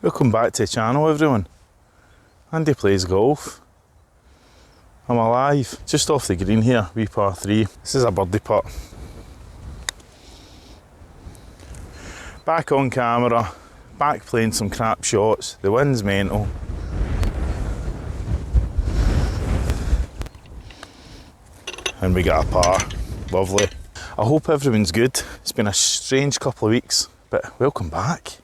Welcome back to the channel, everyone. Andy plays golf. I'm alive, just off the green here, wee par 3. This is a birdie putt. Back on camera, back playing some crap shots. The wind's mental. And we got a par. Lovely. I hope everyone's good. It's been a strange couple of weeks, but welcome back.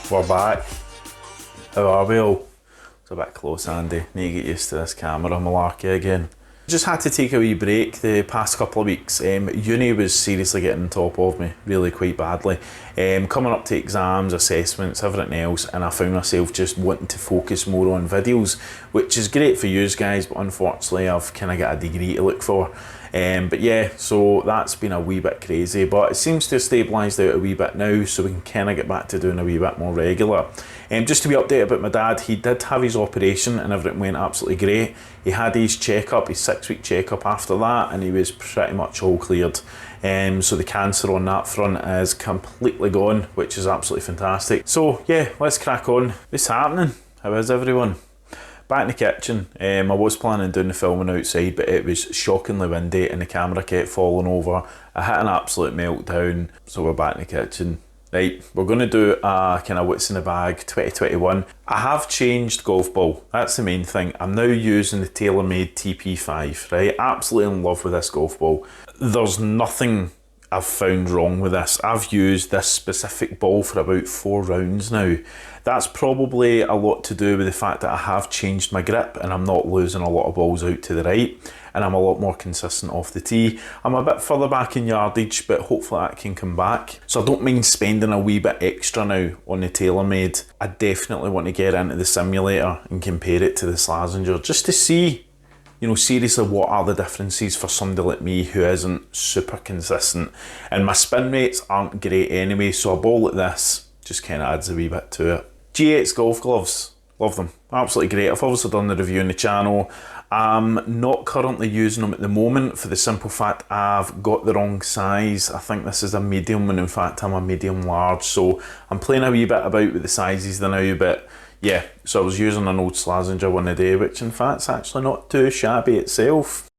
We're back. How are we all? It's a bit close, Andy. Need to get used to this camera malarkey again. Just had to take a wee break the past couple of weeks. Uni was seriously getting on top of me, really quite badly. Coming up to exams, assessments, everything else, and I found myself just wanting to focus more on videos, which is great for you guys, but unfortunately I've kind of got a degree to look for. But yeah, so that's been a wee bit crazy, but it seems to have stabilised out a wee bit now, so we can kind of get back to doing a wee bit more regular. Just to be updated about my dad, he did have his operation and everything went absolutely great. He had his checkup, his 6-week checkup after that, and he was pretty much all cleared. So the cancer on that front is completely gone, which is absolutely fantastic. So yeah, let's crack on. What's happening? How is everyone? Back in the kitchen. I was planning on doing the filming outside, but it was shockingly windy and the camera kept falling over. I hit an absolute meltdown, so we're back in the kitchen. Right, we're going to do a kind of what's in the bag 2021. I have changed golf ball, that's the main thing. I'm now using the TaylorMade TP5, right? Absolutely in love with this golf ball. There's nothing I've found wrong with this. I've used this specific ball for about 4 rounds now. That's probably a lot to do with the fact that I have changed my grip and I'm not losing a lot of balls out to the right, and I'm a lot more consistent off the tee. I'm a bit further back in yardage, but hopefully that can come back. So I don't mind spending a wee bit extra now on the TaylorMade. I definitely want to get into the simulator and compare it to the Slazenger just to see, you know, seriously, what are the differences for somebody like me who isn't super consistent? And my spin rates aren't great anyway, so a ball like this just kind of adds a wee bit to it. G8's golf gloves, love them, absolutely great. I've obviously done the review on the channel. I'm not currently using them at the moment for the simple fact I've got the wrong size. I think this is a medium, when in fact I'm a medium large, so I'm playing a wee bit about with the sizes now, but yeah, so I was using an old Slazenger one a day, which in fact is actually not too shabby itself.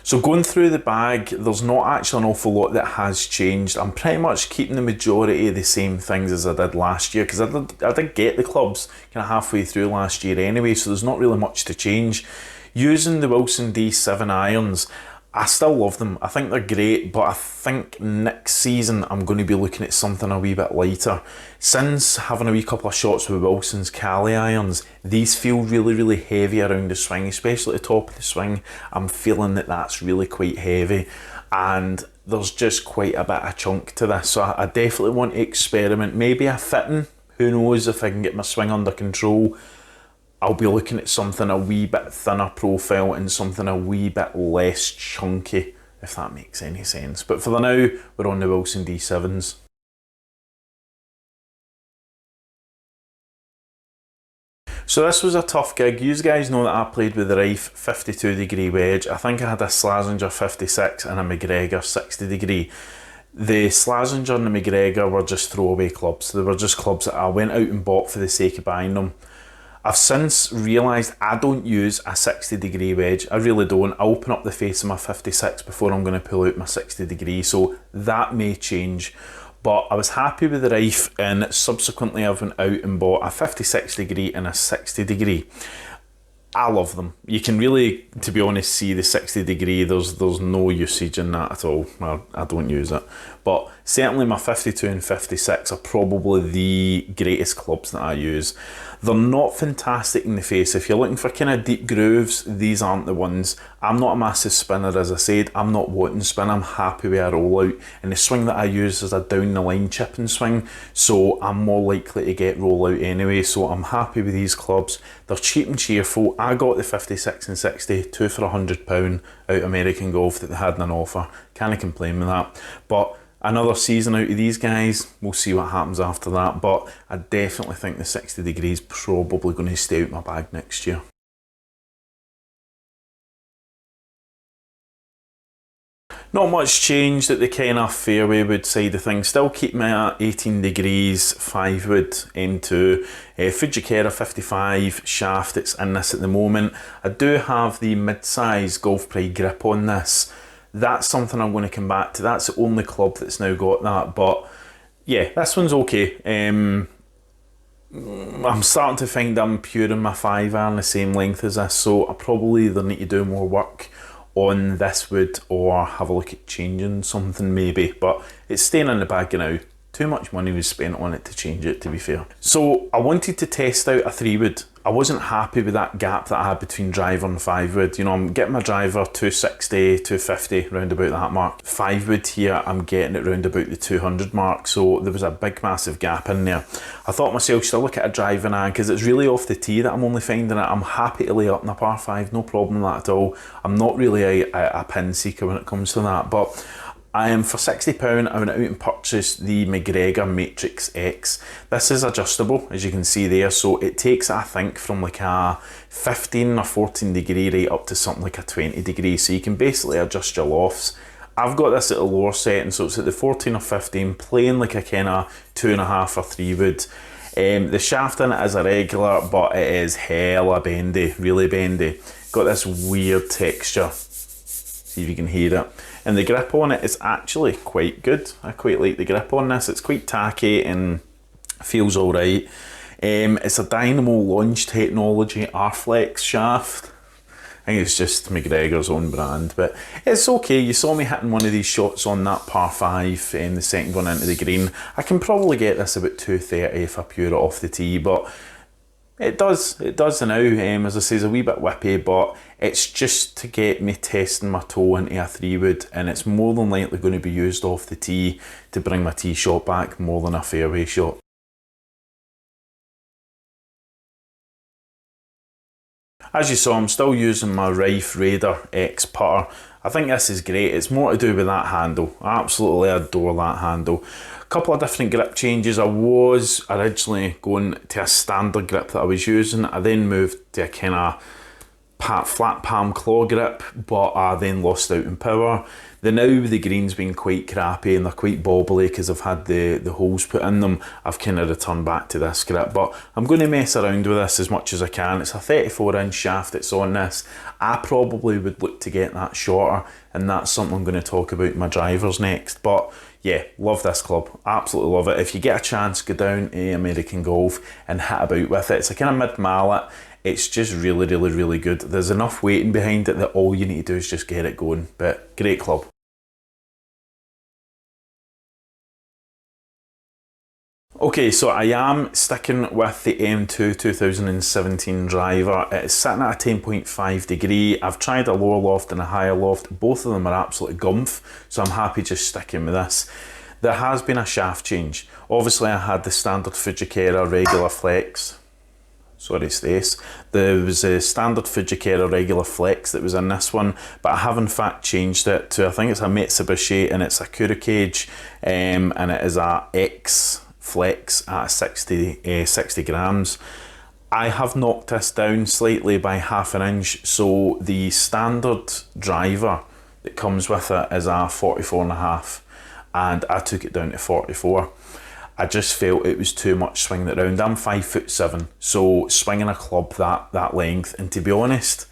So going through the bag, there's not actually an awful lot that has changed. I'm pretty much keeping the majority of the same things as I did last year, because I did get the clubs kind of halfway through last year anyway, so there's not really much to change. Using the Wilson D7 irons, I still love them. I think they're great, but I think next season I'm going to be looking at something a wee bit lighter. Since having a wee couple of shots with Wilson's Cali irons, these feel really, really heavy around the swing, especially at the top of the swing. I'm feeling that that's really quite heavy, and there's just quite a bit of chunk to this. So I definitely want to experiment. Maybe a fitting, who knows, if I can get my swing under control. I'll be looking at something a wee bit thinner profile and something a wee bit less chunky, if that makes any sense. But for the now, we're on the Wilson D7s. So this was a tough gig. You guys know that I played with the Rife 52 degree wedge. I think I had a Slazenger 56 and a McGregor 60 degree. The Slazenger and the McGregor were just throwaway clubs. They were just clubs that I went out and bought for the sake of buying them. I've since realised I don't use a 60 degree wedge. I really don't. I open up the face of my 56 before I'm going to pull out my 60 degree, so that may change. But I was happy with the Rife, and subsequently I went out and bought a 56 degree and a 60 degree. I love them. You can really, to be honest, see the 60 degree. There's no usage in that at all. I don't use it. But certainly my 52 and 56 are probably the greatest clubs that I use. They're not fantastic in the face. If you're looking for kind of deep grooves, these aren't the ones. I'm not a massive spinner, as I said. I'm not wanting spin. I'm happy with a rollout. And the swing that I use is a down the line chipping swing, so I'm more likely to get rollout anyway. So I'm happy with these clubs. They're cheap and cheerful. I got the 56 and 60, two for £100 out American Golf that they had in an offer. Can't complain with that. But another season out of these guys, we'll see what happens after that, but I definitely think the 60 degrees probably going to stay out my bag next year. Not much changed at the kind of fairway wood side of things. Still keep me at 18 degrees 5 wood M2, Fujikara 55 shaft. It's in this at the moment. I do have the mid-size Golf Pride grip on this. That's something I'm going to come back to. That's the only club that's now got that, but yeah, this one's okay. I'm starting to find I'm pure in my 5 iron the same length as this, so I probably either need to do more work on this wood or have a look at changing something maybe, but it's staying in the bag now. Too much money was spent on it to change it, to be fair. So I wanted to test out a 3 wood. I wasn't happy with that gap that I had between driver and 5 wood. You know, I'm getting my driver 260, 250, round about that mark. 5 wood here, I'm getting it round about the 200 mark. So there was a big, massive gap in there. I thought myself, should I look at a driving iron? Because it's really off the tee that I'm only finding it. I'm happy to lay up in a par 5, no problem with that at all. I'm not really a pin seeker when it comes to that, but I am for £60, I went out and purchased the McGregor Matrix X. This is adjustable, as you can see there, so it takes, I think, from like a 15 or 14 degree right up to something like a 20 degree, so you can basically adjust your lofts. I've got this at a lower setting, so it's at the 14 or 15, playing like a kind of 2.5 or 3 wood. The shaft in it is a regular, but it is hella bendy, really bendy. Got this weird texture. See if you can hear it. And the grip on it is actually quite good. I quite like the grip on this. It's quite tacky and feels alright. It's a Dynamo Launch Technology R-Flex shaft. I think it's just McGregor's own brand, but it's okay. You saw me hitting one of these shots on that par 5, the second one into the green. I can probably get this about 230 if I pure it off the tee, but it does now. As I say, it's a wee bit whippy, but it's just to get me testing my toe into a 3 wood, and it's more than likely going to be used off the tee to bring my tee shot back more than a fairway shot. As you saw, I'm still using my Rife Raider X putter. I think this is great. It's more to do with that handle. I absolutely adore that handle. A couple of different grip changes. I was originally going to a standard grip that I was using. I then moved to a kind of flat palm claw grip, but I then lost out in power. The green's been quite crappy and they're quite bobbly because I've had the holes put in them. I've kind of returned back to this grip, but I'm going to mess around with this as much as I can. It's a 34-inch shaft that's on this. I probably would look to get that shorter, and that's something I'm going to talk about in my drivers next. But yeah, love this club, absolutely love it. If you get a chance, go down to American Golf and hit about with it. It's a kind of mid-mallet. It's just really, really, really good. There's enough weighting behind it that all you need to do is just get it going, but great club. Okay, so I am sticking with the M2 2017 driver. It's sitting at a 10.5 degree. I've tried a lower loft and a higher loft. Both of them are absolutely gumph, so I'm happy just sticking with this. There has been a shaft change. Obviously I had the standard Fujikara regular flex. Sorry, Stace. There was a standard Fujikara regular flex that was in this one, but I have in fact changed it to, I think it's a Mitsubishi, and it's a Kura cage, and it is a X flex at 60 grams. I have knocked this down slightly by 1/2 inch, so the standard driver that comes with it is a 44.5, and I took it down to 44. I just felt it was too much swinging it around. I'm 5'7", so swinging a club that length, and to be honest,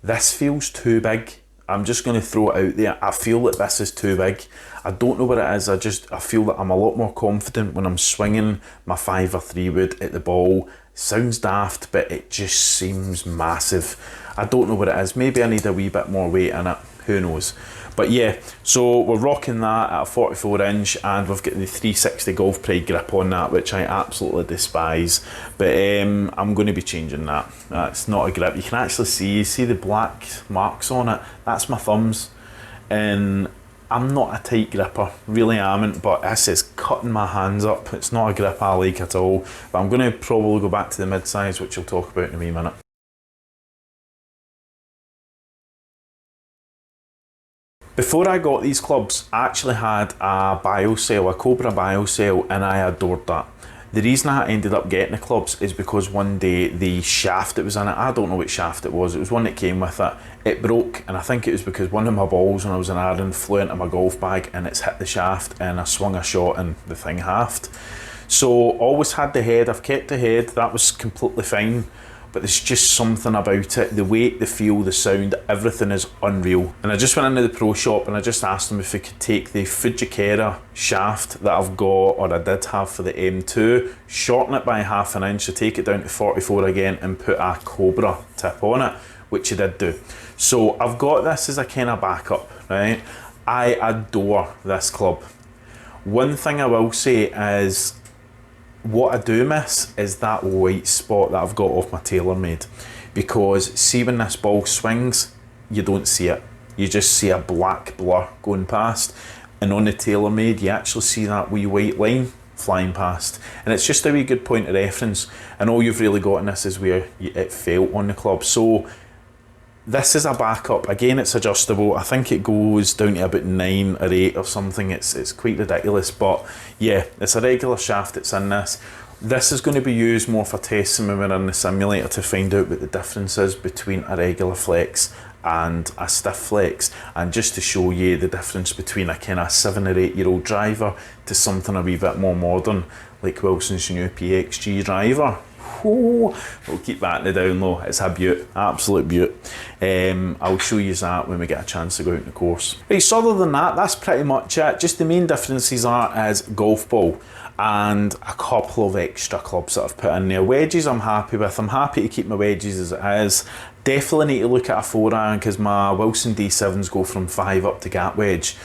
this feels too big. I'm just going to throw it out there. I feel that this is too big. I don't know what it is. I feel that I'm a lot more confident when I'm swinging my 5 or 3 wood at the ball. Sounds daft, but it just seems massive. I don't know what it is. Maybe I need a wee bit more weight in it. Who knows? But yeah, so we're rocking that at a 44 inch, and we've got the 360 Golf Pride grip on that, which I absolutely despise. But I'm going to be changing that. It's not a grip. You can actually see the black marks on it. That's my thumbs. And I'm not a tight gripper, really amn't, but this is cutting my hands up. It's not a grip I like at all. But I'm going to probably go back to the mid-size, which I'll talk about in a wee minute. Before I got these clubs, I actually had a bio sale, a Cobra bio sale, and I adored that. The reason I ended up getting the clubs is because one day the shaft that was in it, I don't know what shaft it was one that came with it, it broke, and I think it was because one of my balls when I was in Arran flew into my golf bag and it's hit the shaft, and I swung a shot and the thing halved. So always had the head, I've kept the head, that was completely fine. But there's just something about it, the weight, the feel, the sound, everything is unreal. And I just went into the pro shop and I just asked them if I could take the Fujikara shaft that I've got, or I did have for the M2, shorten it by 1/2 inch, so take it down to 44 again and put a Cobra tip on it, which I did do. So I've got this as a kind of backup, right? I adore this club. One thing I will say is, what I do miss is that white spot that I've got off my TaylorMade, because see when this ball swings, you don't see it. You just see a black blur going past, and on the TaylorMade you actually see that wee white line flying past, and it's just a wee good point of reference, and all you've really got in this is where it felt on the club. So this is a backup. Again, it's adjustable. I think it goes down to about 9 or 8 or something. It's quite ridiculous, but yeah, it's a regular shaft that's in this. This is going to be used more for testing when we're in the simulator to find out what the difference is between a regular flex and a stiff flex, and just to show you the difference between a kind of 7 or 8 year old driver to something a wee bit more modern like Wilson's new PXG driver. We'll keep that in the down low. It's a beaut, absolute beaut. I'll show you that when we get a chance to go out in the course. Right, so other than that, that's pretty much it. Just the main differences are as golf ball and a couple of extra clubs that I've put in there. Wedges I'm happy with. I'm happy to keep my wedges as it is. Definitely need to look at a 4-iron because my Wilson D7s go from 5 up to gap wedge.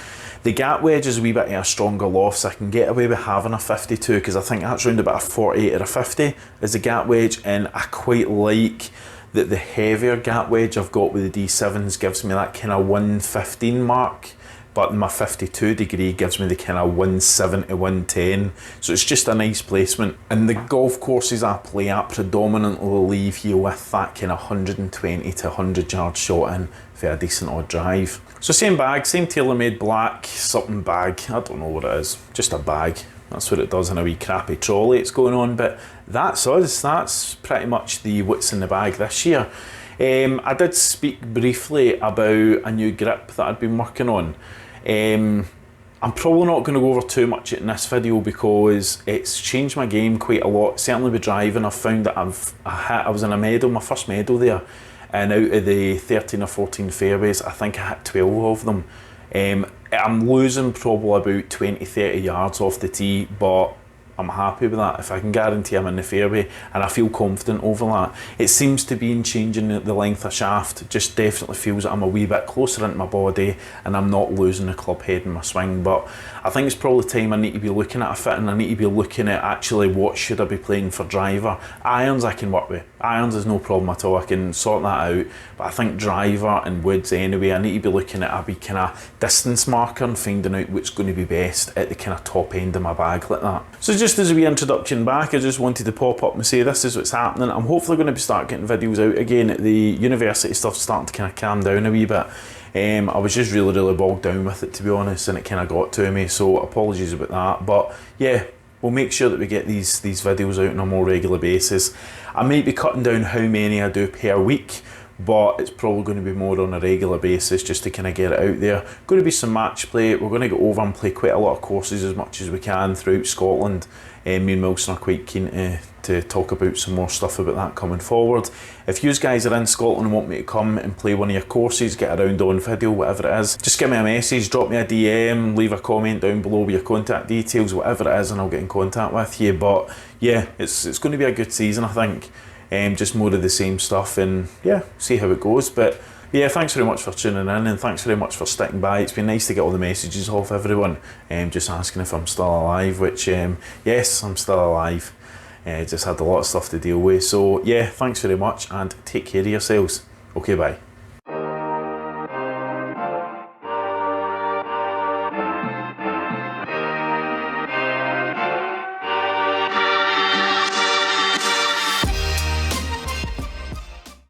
The gap wedge is a wee bit of a stronger loft, so I can get away with having a 52 because I think that's around about a 48 or a 50 is the gap wedge, and I quite like that the heavier gap wedge I've got with the D7s gives me that kind of 115 mark, but my 52 degree gives me the kind of 170, 110, so it's just a nice placement. And the golf courses I play at predominantly leave you with that kind of 120 to 100 yard shot in for a decent odd drive. So same bag, same TaylorMade black something bag, I don't know what it is, just a bag. That's what it does in a wee crappy trolley it's going on, but that's us, that's pretty much the what's in the bag this year. I did speak briefly about a new grip that I'd been working on. I'm probably not going to go over too much in this video because it's changed my game quite a lot. Certainly with driving, I've found that I was in a medal, my first medal there, and out of the 13 or 14 fairways, I think I hit 12 of them. I'm losing probably about 20-30 yards off the tee, but I'm happy with that. If I can guarantee I'm in the fairway, and I feel confident over that. It seems to be changing the length of shaft. It just definitely feels that I'm a wee bit closer into my body and I'm not losing the club head in my swing. But I think it's probably time I need to be looking at a fit, and I need to be looking at actually what should I be playing for driver. Irons I can work with. Irons is no problem at all. I can sort that out. But I think driver and woods anyway, I need to be looking at a wee kind of distance marker and finding out what's going to be best at the kind of top end of my bag like that. So just as a wee introduction back, I just wanted to pop up and say this is what's happening. I'm hopefully going to start getting videos out again. The university stuff's starting to kind of calm down a wee bit. I was just really bogged down with it, to be honest, and it kind of got to me, so apologies about that. But yeah, we'll make sure that we get these videos out on a more regular basis. I might be cutting down how many I do per week, but it's probably going to be more on a regular basis just to kind of get it out there. Going to be some match play. We're going to go over and play quite a lot of courses as much as we can throughout Scotland. Me and Wilson are quite keen to talk about some more stuff about that coming forward. If you guys are in Scotland and want me to come and play one of your courses, get around on video, whatever it is, just give me a message, drop me a DM, leave a comment down below with your contact details, whatever it is, and I'll get in contact with you. But yeah, it's going to be a good season, I think. Just more of the same stuff, and yeah, see how it goes. But yeah, thanks very much for tuning in, and thanks very much for sticking by. It's been nice to get all the messages off everyone, just asking if I'm still alive, which yes, I'm still alive. Just had a lot of stuff to deal with. So yeah, thanks very much, and take care of yourselves. Okay, bye.